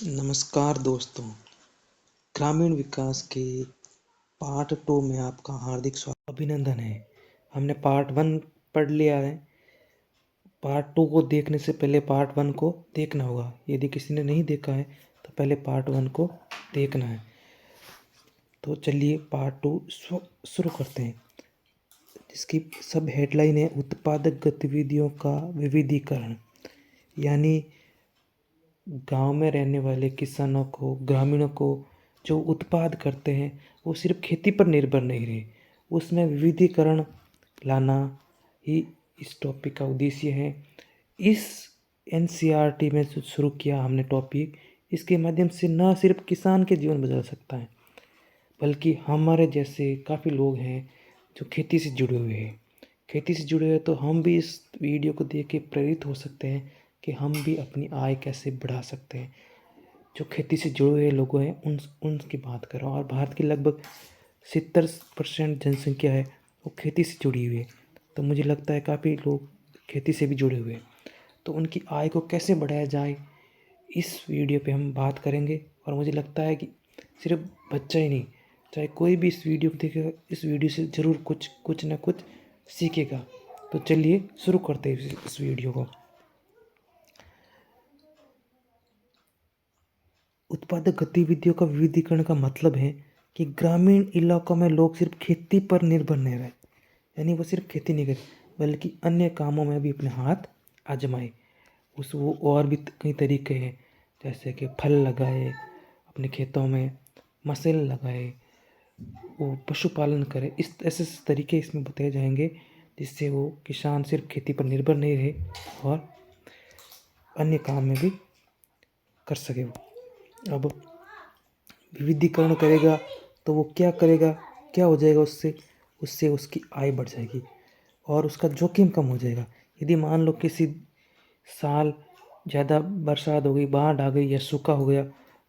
नमस्कार दोस्तों, ग्रामीण विकास के पार्ट 2 में आपका हार्दिक स्वागत अभिनंदन है। हमने पार्ट 1 पढ़ लिया है। पार्ट 2 को देखने से पहले पार्ट 1 को देखना होगा। यदि किसी ने नहीं देखा है तो पहले पार्ट 1 को देखना है। तो चलिए पार्ट 2 शुरू करते हैं, जिसकी सब हेडलाइन है उत्पादक गतिविधियों का विविधीकरण। यानी गांव में रहने वाले किसानों को, ग्रामीणों को जो उत्पाद करते हैं वो सिर्फ खेती पर निर्भर नहीं रहे, उसमें विविधीकरण लाना ही इस टॉपिक का उद्देश्य है। इस एनसीईआरटी में जो शुरू किया हमने टॉपिक, इसके माध्यम से न सिर्फ किसान के जीवन बदल सकता है, बल्कि हमारे जैसे काफ़ी लोग हैं जो खेती से जुड़े हुए हैं। खेती से जुड़े हुए तो हम भी इस वीडियो को देख के प्रेरित हो सकते हैं कि हम भी अपनी आय कैसे बढ़ा सकते हैं। जो खेती से जुड़े हुए लोग हैं उनकी बात कर रहा हूँ। और भारत की लगभग 70% जनसंख्या है वो खेती से जुड़ी हुई है। तो मुझे लगता है काफ़ी लोग खेती से भी जुड़े हुए हैं। तो उनकी आय को कैसे बढ़ाया जाए, इस वीडियो पे हम बात करेंगे। और मुझे लगता है कि सिर्फ बच्चा ही नहीं, चाहे कोई भी इस वीडियो को देखेगा, इस वीडियो से ज़रूर कुछ ना कुछ सीखेगा। तो चलिए शुरू करते हैं इस वीडियो को। उत्पादक गतिविधियों का विविधीकरण का मतलब है कि ग्रामीण इलाकों में लोग सिर्फ खेती पर निर्भर नहीं रहे, यानी वो सिर्फ खेती नहीं करें बल्कि अन्य कामों में भी अपने हाथ आजमाए। वो और भी कई तरीके हैं, जैसे कि फल लगाए अपने खेतों में, मसाले लगाए, वो पशुपालन करे। इस ऐसे तरीके इसमें बताए जाएंगे जिससे वो किसान सिर्फ खेती पर निर्भर नहीं रहे और अन्य काम में भी कर सके। वो अब विविधीकरण करेगा तो वो क्या करेगा, क्या हो जाएगा उससे उससे उसकी आय बढ़ जाएगी और उसका जोखिम कम हो जाएगा। यदि मान लो किसी साल ज़्यादा बरसात हो गई, बाढ़ आ गई या सूखा हो गया,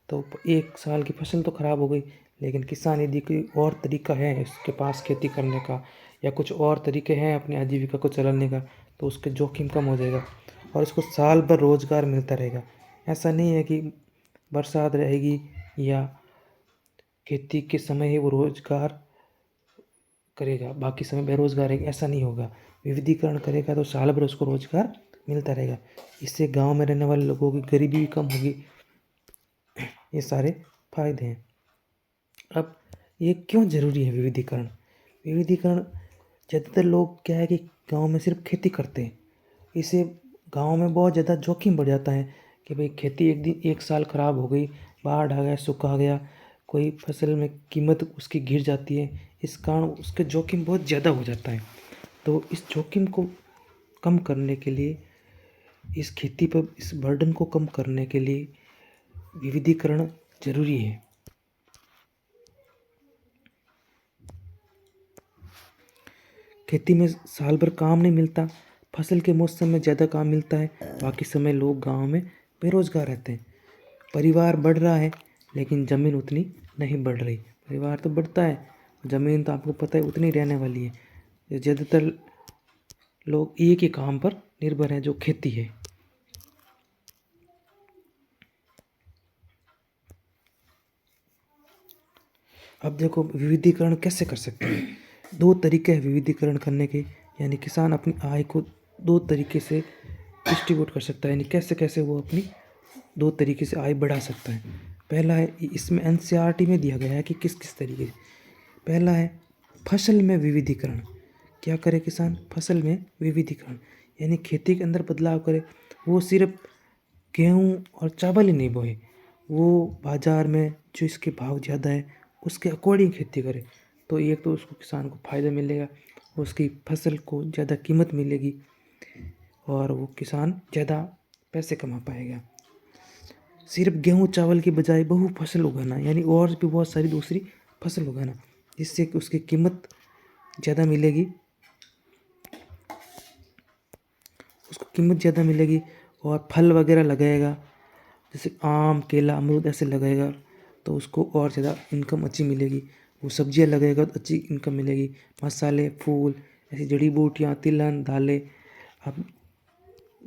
तो एक साल की फसल तो ख़राब हो गई। लेकिन किसान यदि कोई और तरीका है इसके पास खेती करने का, या कुछ और तरीके हैं अपनी आजीविका को चलाने का, तो उसके जोखिम कम हो जाएगा और उसको साल भर रोज़गार मिलता रहेगा। ऐसा नहीं है कि बरसात रहेगी या खेती के समय ही वो रोज़गार करेगा, बाकी समय बेरोज़गार रहेगा, ऐसा नहीं होगा। विविधीकरण करेगा तो साल भर उसको रोज़गार मिलता रहेगा। इससे गांव में रहने वाले लोगों की गरीबी भी कम होगी। ये सारे फायदे हैं। अब ये क्यों ज़रूरी है विविधीकरण? विविधीकरण ज़्यादातर लोग क्या है कि गांव में सिर्फ खेती करते हैं। इससे गांव में बहुत ज़्यादा जोखिम बढ़ जाता है कि भाई खेती एक साल ख़राब हो गई, बाढ़ आ गया, सूखा आ गया, कोई फसल में कीमत उसकी गिर जाती है, इस कारण उसके जोखिम बहुत ज़्यादा हो जाता है। तो इस जोखिम को कम करने के लिए, इस खेती पर इस बर्डन को कम करने के लिए विविधीकरण जरूरी है। खेती में साल भर काम नहीं मिलता, फसल के मौसम में ज़्यादा काम मिलता है, बाकी समय लोग गांव में बेरोजगार रहते हैं। परिवार बढ़ रहा है लेकिन ज़मीन उतनी नहीं बढ़ रही। परिवार तो बढ़ता है, ज़मीन तो आपको पता है उतनी रहने वाली है। ज़्यादातर लोग एक ही काम पर निर्भर हैं जो खेती है। अब देखो विविधीकरण कैसे कर सकते हैं। दो तरीके हैं विविधीकरण करने के, यानी किसान अपनी आय को दो तरीके से डिस्ट्रीब्यूट कर सकता है, यानी कैसे कैसे वो अपनी दो तरीके से आय बढ़ा सकता है। पहला है, इसमें एनसीईआरटी में दिया गया है कि किस किस तरीके से। पहला है फसल में विविधीकरण। क्या करे किसान? फसल में विविधीकरण यानी खेती के अंदर बदलाव करे। वो सिर्फ गेहूँ और चावल ही नहीं बोए, वो बाज़ार में जो इसके भाव ज़्यादा है उसके अकॉर्डिंग खेती करे। तो एक तो उसको किसान को फ़ायदा मिलेगा, उसकी फसल को ज़्यादा कीमत मिलेगी और वो किसान ज़्यादा पैसे कमा पाएगा। सिर्फ गेहूँ चावल की बजाय बहु फसल उगाना, यानी और भी बहुत सारी दूसरी फसल उगाना, जिससे कि उसकी कीमत ज़्यादा मिलेगी, उसको कीमत ज़्यादा मिलेगी। और फल वगैरह लगाएगा, जैसे आम केला अमरूद ऐसे लगाएगा तो उसको और ज़्यादा इनकम अच्छी मिलेगी। वो सब्जियां लगाएगा तो अच्छी इनकम मिलेगी। मसाले, फूल, ऐसी जड़ी बूटियाँ, तिलहन, दालें। अब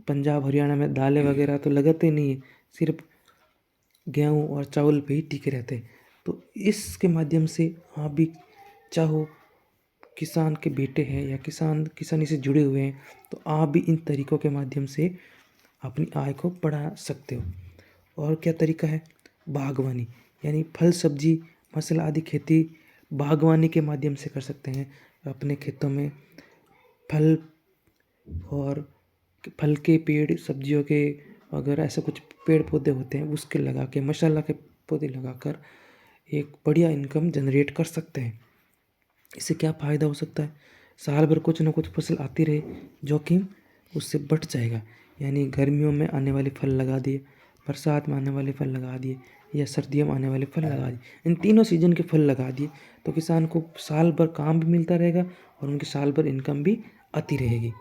पंजाब हरियाणा में दालें वगैरह तो लगाते नहीं है, सिर्फ गेहूँ और चावल पे ही टिके रहते हैं। तो इसके माध्यम से आप भी चाहो किसान के बेटे हैं या किसानी से जुड़े हुए हैं, तो आप भी इन तरीकों के माध्यम से अपनी आय को बढ़ा सकते हो। और क्या तरीका है? बागवानी, यानी फल सब्जी मसाला आदि खेती बागवानी के माध्यम से कर सकते हैं। अपने खेतों में फल और फल के पेड़, सब्जियों के अगर ऐसा कुछ पेड़ पौधे होते हैं उसके लगा के, मसाला के पौधे लगाकर एक बढ़िया इनकम जनरेट कर सकते हैं। इससे क्या फ़ायदा हो सकता है? साल भर कुछ ना कुछ फसल आती रहे, जोखिम उससे बढ़ जाएगा। यानी गर्मियों में आने वाले फल लगा दिए, बरसात में आने वाले फल लगा दिए, या सर्दियों में आने वाले फल लगा दिए, इन तीनों सीजन के फल लगा दिए, तो किसान को साल भर काम भी मिलता रहेगा और उनकी साल भर इनकम भी आती रहेगी।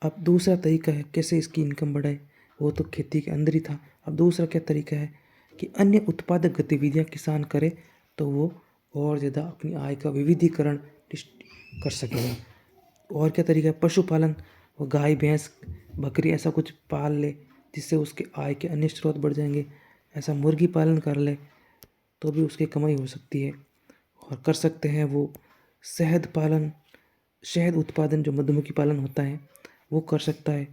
अब दूसरा तरीका है कैसे इसकी इनकम बढ़ाए, वो तो खेती के अंदर ही था। अब दूसरा क्या तरीका है कि अन्य उत्पादक गतिविधियां किसान करे तो वो और ज़्यादा अपनी आय का विविधीकरण कर सकेगा। और क्या तरीका है? पशुपालन, वो गाय भैंस बकरी ऐसा कुछ पाल ले जिससे उसके आय के अन्य स्रोत बढ़ जाएंगे। ऐसा मुर्गी पालन कर ले तो भी उसकी कमाई हो सकती है। और कर सकते हैं वो शहद पालन, शहद उत्पादन जो मधुमक्खी पालन होता है वो कर सकता है,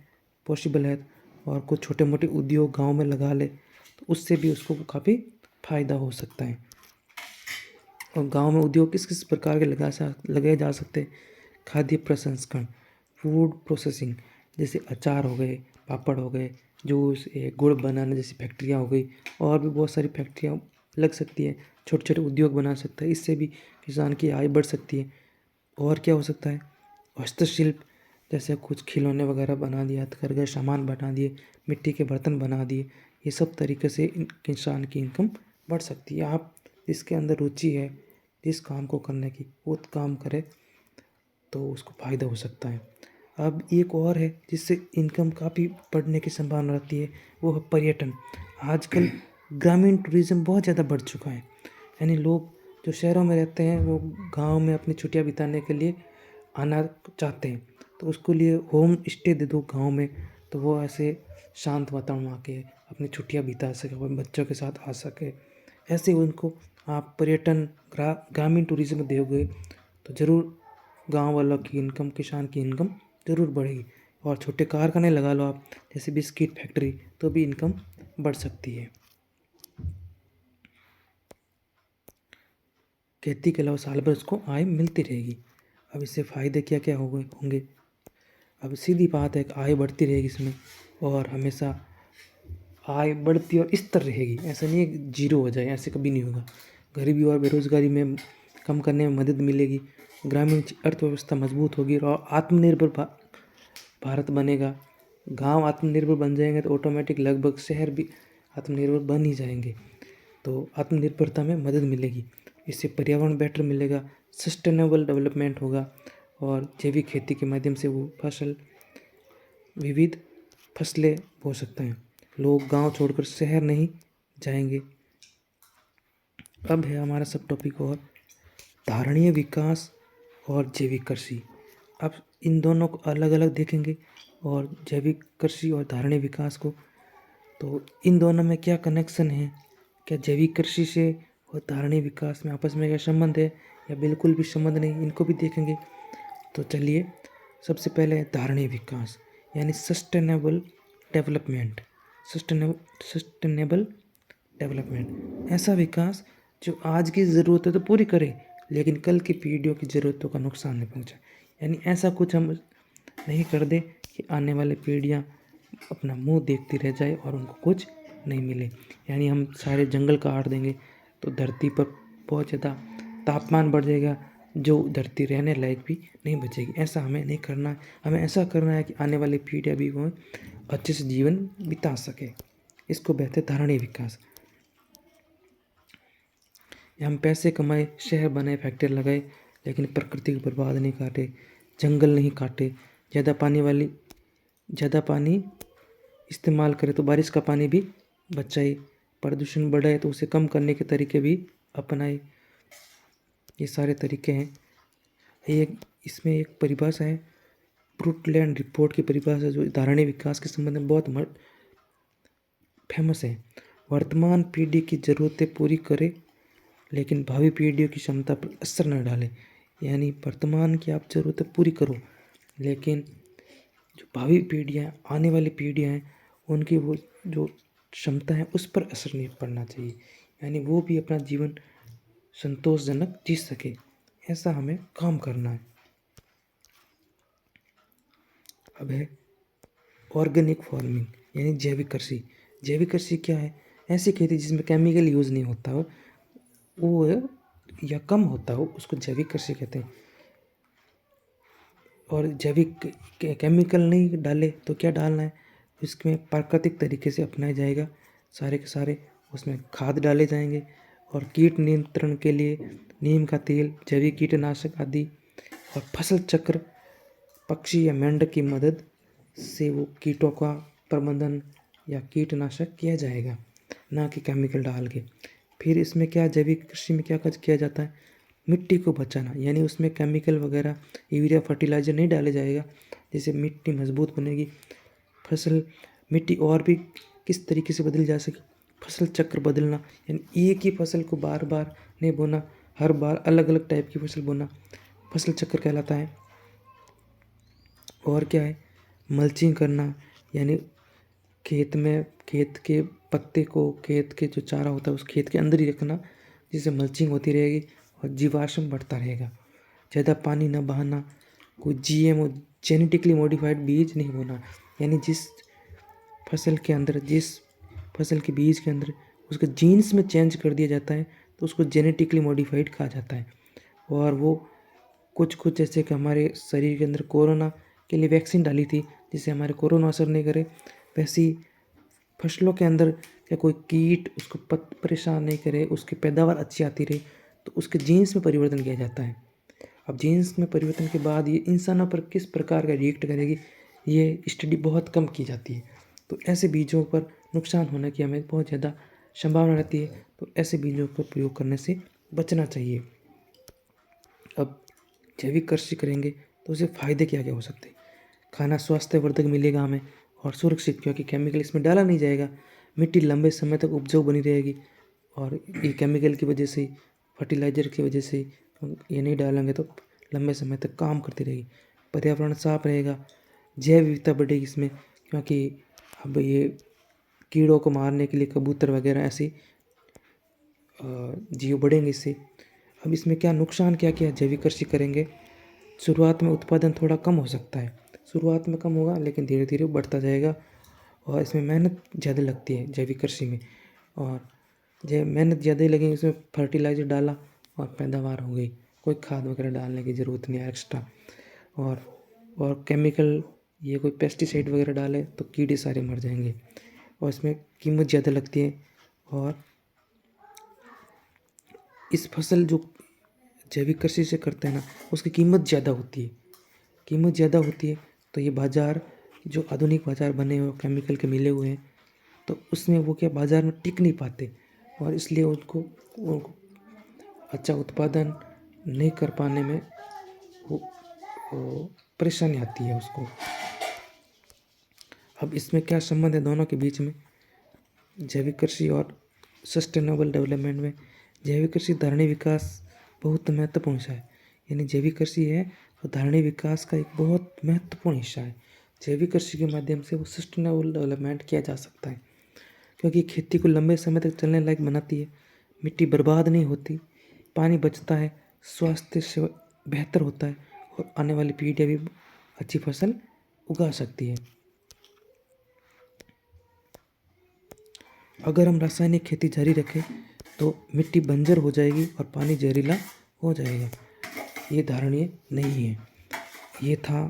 पॉसिबल है। और कुछ छोटे मोटे उद्योग गांव में लगा ले तो उससे भी उसको काफ़ी फायदा हो सकता है। और गांव में उद्योग किस किस प्रकार के लगाए जा सकते हैं? खाद्य प्रसंस्करण, फूड प्रोसेसिंग, जैसे अचार हो गए, पापड़ हो गए, जूस, गुड़ बनाने जैसी फैक्ट्रियाँ हो गई, और भी बहुत सारी फैक्ट्रियाँ लग सकती है। छोटे छोटे उद्योग बना सकता है, इससे भी किसान की आय बढ़ सकती है। और क्या हो सकता है? हस्तशिल्प, जैसे कुछ खिलौने वगैरह बना दिए, हथकरघा सामान बना दिए, मिट्टी के बर्तन बना दिए, ये सब तरीके से किसान की इनकम बढ़ सकती है। आप जिसके अंदर रुचि है, जिस काम को करने की, वो काम करे तो उसको फ़ायदा हो सकता है। अब एक और है जिससे इनकम काफ़ी बढ़ने की संभावना रहती है, वो है पर्यटन। आजकल ग्रामीण टूरिज़्म बहुत ज़्यादा बढ़ चुका है। यानी लोग जो शहरों में रहते हैं वो गांव में अपनी छुट्टियां बिताने के लिए आना चाहते हैं, तो उसके लिए होम स्टे दे दो गांव में, तो वो ऐसे शांत वातावरण में आके अपनी छुट्टियां बिता सके, अपने बच्चों के साथ आ सके। ऐसे उनको आप पर्यटन ग्रामीण टूरिज्म दोगे तो ज़रूर गांव वालों की इनकम, किसान की इनकम ज़रूर बढ़ेगी। और छोटे कारखाने लगा लो आप, जैसे बिस्किट फैक्ट्री, तो भी इनकम बढ़ सकती है। खेती के अलावा साल भर उसको आय मिलती रहेगी। अब इससे फ़ायदे क्या क्या होंगे? अब सीधी बात है, आय बढ़ती रहेगी इसमें, और हमेशा आय बढ़ती और स्थिर रहेगी। ऐसा नहीं है जीरो हो जाए, ऐसे कभी नहीं होगा। गरीबी और बेरोजगारी में कम करने में मदद मिलेगी, ग्रामीण अर्थव्यवस्था मजबूत होगी और आत्मनिर्भर भारत बनेगा। गांव आत्मनिर्भर बन जाएंगे तो ऑटोमेटिक लगभग शहर भी आत्मनिर्भर बन ही जाएंगे। तो आत्मनिर्भरता में मदद मिलेगी, इससे पर्यावरण बेटर मिलेगा, सस्टेनेबल डेवलपमेंट होगा, और जैविक खेती के माध्यम से वो विविध फसलें बो सकते हैं। लोग गांव छोड़कर शहर नहीं जाएंगे। अब है हमारा सब टॉपिक और धारणीय विकास और जैविक कृषि। अब इन दोनों को अलग अलग देखेंगे, और जैविक कृषि और धारणीय विकास को, तो इन दोनों में क्या कनेक्शन है, क्या जैविक कृषि से और धारणीय विकास में आपस में क्या संबंध है, या बिल्कुल भी संबंध नहीं, इनको भी देखेंगे। तो चलिए, सबसे पहले धारणीय विकास यानी सस्टेनेबल डेवलपमेंट। सस्टेनेबल डेवलपमेंट ऐसा विकास जो आज की ज़रूरतें तो पूरी करे लेकिन कल की पीढ़ियों की ज़रूरतों का नुकसान नहीं पहुंचाए। यानी ऐसा कुछ हम नहीं कर दे कि आने वाली पीढ़ियां अपना मुंह देखती रह जाए और उनको कुछ नहीं मिले। यानी हम सारे जंगल काट देंगे तो धरती पर बहुत ज़्यादा तापमान बढ़ जाएगा, जो धरती रहने लायक भी नहीं बचेगी। ऐसा हमें नहीं करना है। हमें ऐसा करना है कि आने वाली पीढ़ियाँ भी वो अच्छे से जीवन बिता सके। इसको बेहतर धारणीय विकास। हम पैसे कमाए, शहर बनाए, फैक्ट्री लगाए, लेकिन प्रकृति को बर्बाद नहीं काटे, जंगल नहीं काटे, ज़्यादा पानी इस्तेमाल करें तो बारिश का पानी भी बचाए, प्रदूषण बढ़ाए तो उसे कम करने के तरीके भी अपनाए। ये सारे तरीके हैं। इसमें एक परिभाषा है, ब्रुटलैंड रिपोर्ट की परिभाषा जो धारणीय विकास के संबंध में बहुत फेमस है। वर्तमान पीढ़ी की ज़रूरतें पूरी करे लेकिन भावी पीढ़ियों की क्षमता पर असर न डाले। यानी वर्तमान की आप ज़रूरतें पूरी करो लेकिन जो भावी पीढ़ियाँ, आने वाली पीढ़ियाँ हैं, उनकी वो जो क्षमता है उस पर असर नहीं पड़ना चाहिए। यानी वो भी अपना जीवन संतोषजनक जी सके, ऐसा हमें काम करना है। अब है ऑर्गेनिक फार्मिंग यानी जैविक कृषि। जैविक कृषि क्या है? ऐसी खेती जिसमें केमिकल यूज़ नहीं होता हो वो या कम होता हो, उसको जैविक कृषि कहते हैं। और जैविक केमिकल नहीं डाले तो क्या डालना है, इसमें प्राकृतिक तरीके से अपनाया जाएगा। सारे के सारे उसमें खाद डाले जाएंगे और कीट नियंत्रण के लिए नीम का तेल, जैविक कीटनाशक आदि, और फसल चक्र, पक्षी या मेंढक की मदद से वो कीटों का प्रबंधन या कीटनाशक किया जाएगा, ना कि केमिकल डाल के। फिर इसमें क्या, जैविक कृषि में क्या किया जाता है, मिट्टी को बचाना। यानी उसमें केमिकल वगैरह, यूरिया, फर्टिलाइज़र नहीं डाले जाएगा, जिससे मिट्टी मजबूत बनेगी। मिट्टी और भी किस तरीके से बदली जा सके, फसल चक्र बदलना, यानी एक ही फसल को बार बार नहीं बोना, हर बार अलग अलग टाइप की फसल बोना फसल चक्र कहलाता है। और क्या है, मल्चिंग करना, यानी खेत के पत्ते को, खेत के जो चारा होता है उस खेत के अंदर ही रखना, जिससे मल्चिंग होती रहेगी और जीवाश्म बढ़ता रहेगा। ज़्यादा पानी न बहाना, कोई जीएमओ जेनेटिकली मॉडिफाइड बीज नहीं बोना। यानी जिस फसल के बीज के अंदर उसके जीन्स में चेंज कर दिया जाता है तो उसको जेनेटिकली मॉडिफाइड कहा जाता है। और वो कुछ जैसे कि हमारे शरीर के अंदर कोरोना के लिए वैक्सीन डाली थी जिससे हमारे कोरोना असर नहीं करे, वैसी फसलों के अंदर या कोई कीट उसको परेशान नहीं करे, उसकी पैदावार अच्छी आती रहे, तो उसके जीन्स में परिवर्तन किया जाता है। अब जीन्स में परिवर्तन के बाद ये इंसानों पर किस प्रकार का रिएक्ट करेगी, ये स्टडी बहुत कम की जाती है। तो ऐसे बीजों पर नुकसान होने की हमें बहुत ज़्यादा संभावना रहती है, तो ऐसे बीजों का प्रयोग करने से बचना चाहिए। अब जैविक कृषि करेंगे तो उससे फ़ायदे क्या क्या हो सकते हैं। खाना स्वास्थ्यवर्धक मिलेगा हमें और सुरक्षित, क्योंकि केमिकल इसमें डाला नहीं जाएगा। मिट्टी लंबे समय तक उपजाऊ बनी रहेगी और ये केमिकल की वजह से, फर्टिलाइज़र की वजह से ये नहीं डालेंगे तो लंबे समय तक काम करती रहेगी। पर्यावरण साफ रहेगा, जैव विविधता बढ़ेगी इसमें, क्योंकि अब ये कीड़ों को मारने के लिए कबूतर वगैरह ऐसे जीव बढ़ेंगे इससे। अब इसमें क्या नुकसान क्या क्या जैविक कृषि करेंगे, शुरुआत में उत्पादन थोड़ा कम हो सकता है, शुरुआत में कम होगा लेकिन धीरे धीरे बढ़ता जाएगा। और इसमें मेहनत ज़्यादा लगती है जैविक कृषि में, और जब मेहनत ज़्यादा ही लगेगी, इसमें फर्टिलाइज़र डाला और पैदावार हो गई, कोई खाद वगैरह डालने की ज़रूरत नहीं है एक्स्ट्रा। और केमिकल, ये कोई पेस्टिसाइड वगैरह डाले तो कीड़े सारे मर जाएंगे, और इसमें कीमत ज़्यादा लगती है। और इस फसल जो जैविक कृषि से करते हैं ना, उसकी कीमत ज़्यादा होती है, तो ये बाज़ार, जो आधुनिक बाज़ार बने हुए केमिकल के मिले हुए हैं, तो उसमें वो क्या बाज़ार में टिक नहीं पाते, और इसलिए उनको अच्छा उत्पादन नहीं कर पाने में वो परेशानी आती है उसको। अब इसमें क्या संबंध है दोनों के बीच में, जैविक कृषि और सस्टेनेबल डेवलपमेंट में। जैविक कृषि धारणीय विकास बहुत महत्वपूर्ण हिस्सा है। यानी जैविक कृषि है वो धारणीय विकास का एक बहुत महत्वपूर्ण हिस्सा है। जैविक कृषि के माध्यम से वो सस्टेनेबल डेवलपमेंट किया जा सकता है, क्योंकि खेती को लंबे समय तक चलने लायक बनाती है, मिट्टी बर्बाद नहीं होती, पानी बचता है, स्वास्थ्य से बेहतर होता है, और आने वाली पीढ़ियाँ भी अच्छी फसल उगा सकती है। अगर हम रासायनिक खेती जारी रखें तो मिट्टी बंजर हो जाएगी और पानी जहरीला हो जाएगा, ये धारणीय नहीं है। ये था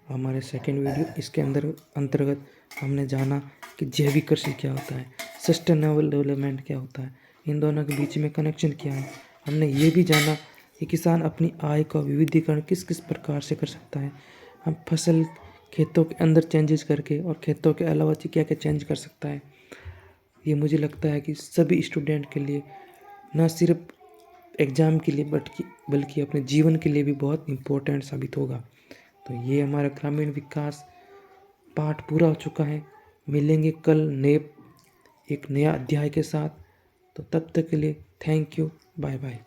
हमारे सेकंड वीडियो। इसके अंतर्गत हमने जाना कि जैविक कृषि क्या होता है, सस्टेनेबल डेवलपमेंट क्या होता है, इन दोनों के बीच में कनेक्शन क्या है। हमने ये भी जाना कि किसान अपनी आय का विविधीकरण किस किस प्रकार से कर सकता है। हम फसल खेतों के अंदर चेंजेस करके और खेतों के अलावा क्या क्या चेंज कर सकता है। ये मुझे लगता है कि सभी स्टूडेंट के लिए, न सिर्फ एग्ज़ाम के लिए बल्कि अपने जीवन के लिए भी बहुत इम्पोर्टेंट साबित होगा। तो ये हमारा ग्रामीण विकास पाठ पूरा हो चुका है। मिलेंगे कल एक नया अध्याय के साथ। तो तब तक के लिए थैंक यू, बाय बाय।